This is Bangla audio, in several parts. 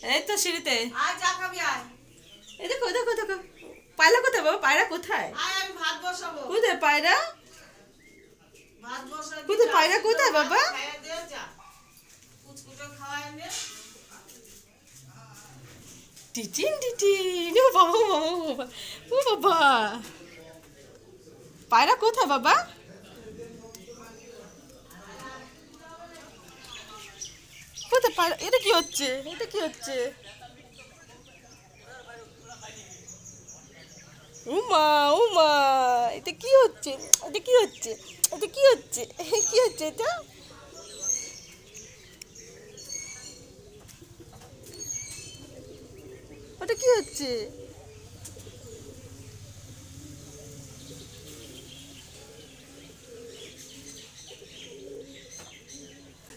এই তো সিঁড়িতে। আয় চা খাবি আয়। এই দেখো দেখো দেখো, পায়রা কোথায় বাবা? পায়রা কোথায়? আয় আমি ভাত বসাবো। কোথায় পায়রা? ভাত বসাবো। কোথায় পায়রা কোথায় বাবা? খাইয়ে দে যা। কুচকুচো খাওয়ায় নে। টিটিন টিটিন, ও বাবা ও বাবা ও বাবা, ও বাবা, পায়রা কোথায় বাবা? কোথায় পায়রা? এটা কি হচ্ছে? এটা কি হচ্ছে? উমা উমা, এটা কি হচ্ছে? এটা কি হচ্ছে? এটা কি হচ্ছে? কি হচ্ছে এটা? ওটা কি হচ্ছে?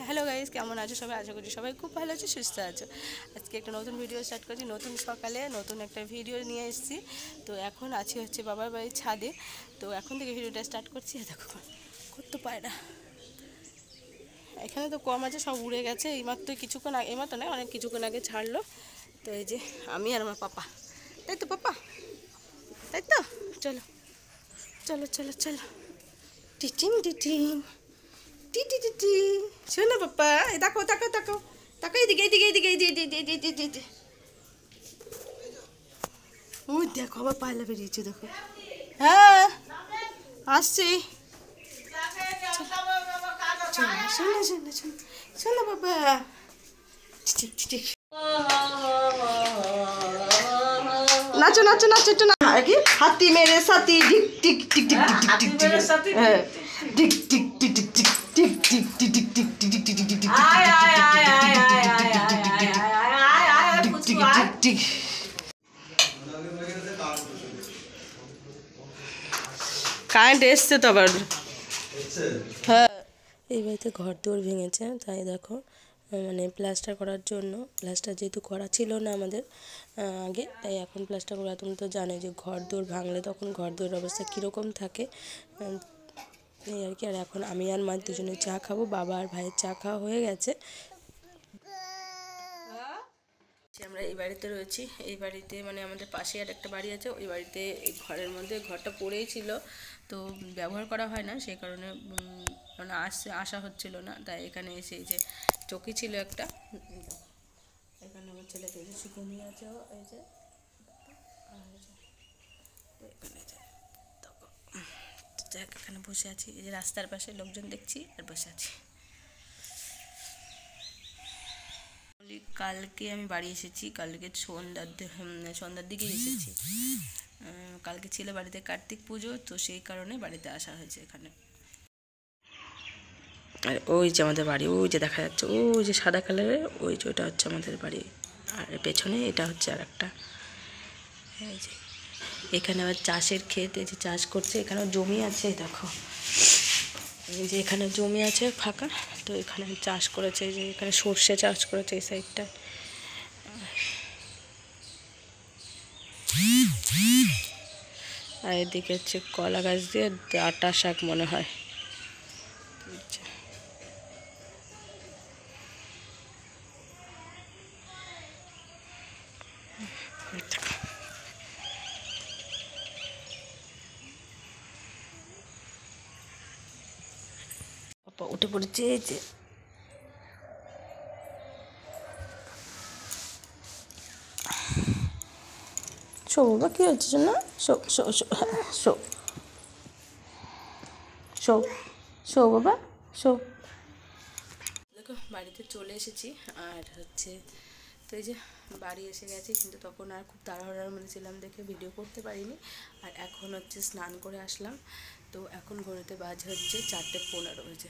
হ্যালো গাইস, কেমন আছো সবাই? আশা করি সবাই খুব ভালো আছো, সুস্থ আছো। আজকে একটা নতুন ভিডিও স্টার্ট করছি, নতুন সকালে নতুন একটা ভিডিও নিয়ে এসেছি। তো এখন আছি হচ্ছে বাবার বাড়ির ছাদে। তো এখন থেকে ভিডিওটা স্টার্ট করছি। দেখো কত পায়রা, এখানে তো কম আছে, সব উড়ে গেছে। এইমাত্র কিছুক্ষণ আগে, এইমাত্র নয় অনেক কিছুক্ষণ আগে ছাড়লো। তো এই যে আমি আর আমার পাপা, তাই তো পাপা, তাই তো, চলো চলো চলো চলো, টিটিং টিটিং টিটি টিটি, শোনো পাপা, এই দেখো তাকাও তাকাও তাকাও, এদিকে এদিকে এদিকে এদিকে, ওই দেখো আবার পায়লা বেরিয়েছে দেখো। হ্যাঁ আসছি, শোনো শোনো শোনো শোনো শোনো বাবা, ঠিক ঠিক, নাচো নাচো নাচো একটু না, কি হাতি মেরে সাথী টিক টিক টিক টিক টিক টিক টিক, হ্যাঁ টিক টিক টিক টিক টিক টিক টিক টিক টিক টিক টিক টিক টিক টিক টিক আয় আয় আয় আয় আয় আয় আয় আয় আয় কুচকু আয়। টিক। কারেন্ট এসছে তো আবার। হ্যাঁ, এই বাড়িতে ঘর দৌড় ভেঙেছে, তাই দেখো মানে প্লাস্টার করার জন্য, প্লাস্টার যেহেতু করা ছিল না আমাদের আগে, তাই এখন প্লাস্টার করা। তুমি তো জানো যে ঘর দৌড় ভাঙলে তখন ঘর দৌড়ের অবস্থা কীরকম থাকে, এই আর কি। আর এখন আমি আর মা দুজনে চা খাবো, বাবা আর ভাইয়ের চা খাওয়া হয়ে গেছে। আমরা এই বাড়িতে রয়েছি, এই বাড়িতে মানে আমাদের পাশে আর একটা বাড়ি আছে, ওই বাড়িতে এই ঘরের মধ্যে ঘরটা পড়েই ছিল, তো ব্যবহার করা হয় না, সেই কারণে মানে আসা হচ্ছিল না। তাই এখানে এসে এই যে চৌকি ছিল একটা, এখানে আমার ছেলেকে এই যে শিখুনি আছে, এই যে এখানে বসে আছি, এই যে রাস্তার পাশে লোকজন দেখছি আর বসে আছি। কালকে আমি বাড়ি এসেছি, কালকে সন্ধ্যার দিকে এসেছি। কালকে ছিল বাড়িতে কার্তিক পুজো, তো সেই কারণে বাড়িতে আসা হয়েছে এখানে। আর ওই যে আমাদের বাড়ি, ওই যে দেখা যাচ্ছে, ওই যে সাদা কালারের, ওই যে ওটা হচ্ছে আমাদের বাড়ি। আর পেছনে এটা হচ্ছে আর একটা, এই যে এখানে আবার চাষের ক্ষেত, এই যে চাষ করছে, এখানেও জমি আছে দেখো, এই যে এখানে জমি আছে ফাঁকা, তো এখানে চাষ করেছে, যে এখানে সর্ষে চাষ করেছে এই সাইডটা। আর এদিকে হচ্ছে কলা গাছ দিয়ে ডাঁটা শাক মনে হয়। পাপা উঠে পড়েছে, এই যে শো বাবা, কী হচ্ছে না, show show show, show show show বাবা শো। দেখো বাড়িতে চলে এসেছি, আর হচ্ছে তো এই যে বাড়ি এসে গেছি, কিন্তু তখন আর খুব তাড়াহুড়ার মধ্যে ছিলাম দেখে ভিডিও করতে পারিনি। আর এখন হচ্ছে স্নান করে আসলাম, তো এখন ঘড়িতে বাজে হচ্ছে 4:15 হয়েছে।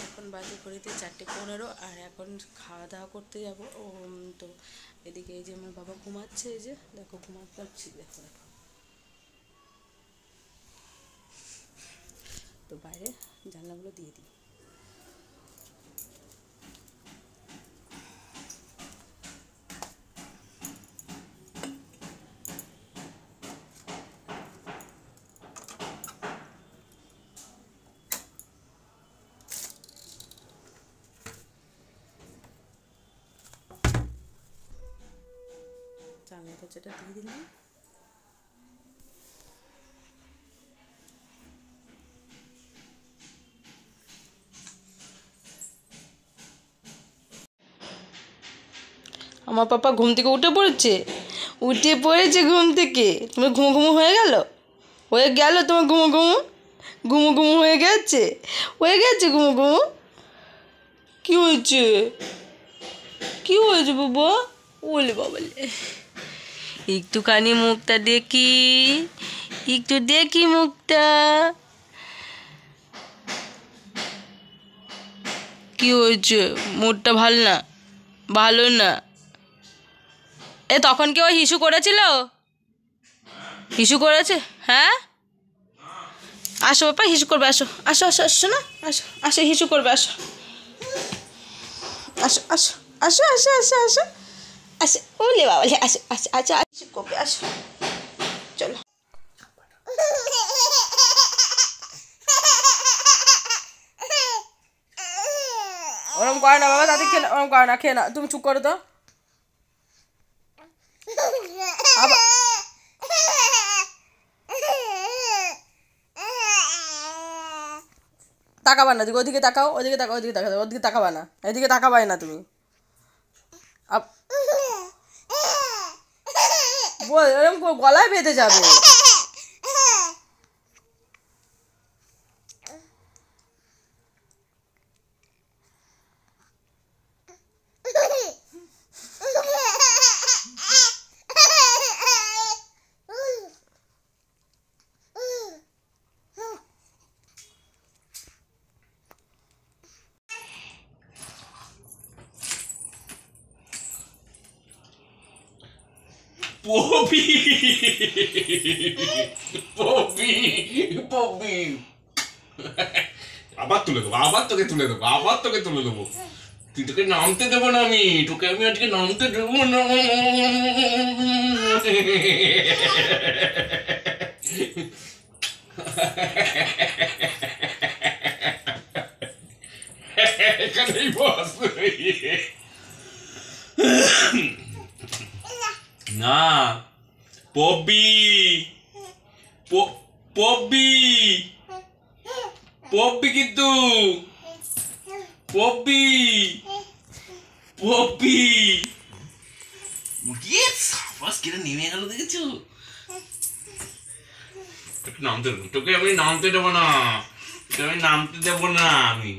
এখন বাজে ঘড়িতে 4:15, আর এখন খাওয়া দাওয়া করতে যাব। তো এদিকে এই যে আমার বাবা ঘুমাচ্ছে, এই যে দেখো ঘুমাতে পারছি, দেখো দেখো, তো বাইরে জানলাগুলো দিয়ে দিই। ভাজাটা দিয়ে দিলাম। আমার পাপা ঘুম থেকে উঠে পড়েছে, ঘুম থেকে। তোমার ঘুমো ঘুমো হয়ে গেল তোমার ঘুমো ঘুমো হয়ে গেছে ঘুমো ঘুমো। কি হয়েছে বাবা? ওলে বাবালে, একটুখানি মুখটা দেখি, মুখটা। কি হয়েছে? মুডটা ভালো না। তখন কি ও হিসু করেছিল? হিসু করেছে? হ্যাঁ, আসো বাবা, হিসু করবে। আসো আসো আসো আসো না, আসো আসো, হিসু করবে। আসো আসো আসো আসো আসো আসো আসো আসো। ওলে বাবা, আসো আসো আসো, হিসু করবে। আসো, চলো। ওরম করে না বাবা, তাদের খেয়ে না, ওরম করে না, খেয়ে না। তুমি চুপ করো তো। আবার তাকাবা না, ওদিকে তাকাও, ওদিকে তাকাবা না, এদিকে তাকাবাই না তুমি। এরকম গলায় বেঁধে যাবে। Bobby! Bobby! আবার তুলে দেবো, আবার তোকে তুলে দেবো। তুই তোকে নামতে দেবো না, তোকে আমি আজকে নামতে দেবো না। এখানেই বস। না, পপি, পপি, পপি, কিন্তু পপি, পপি। উঠিয়ে সাবাস কেটে নেমে গেল, দেখেছো? তোকে আমি নামতে দেবো না, আমি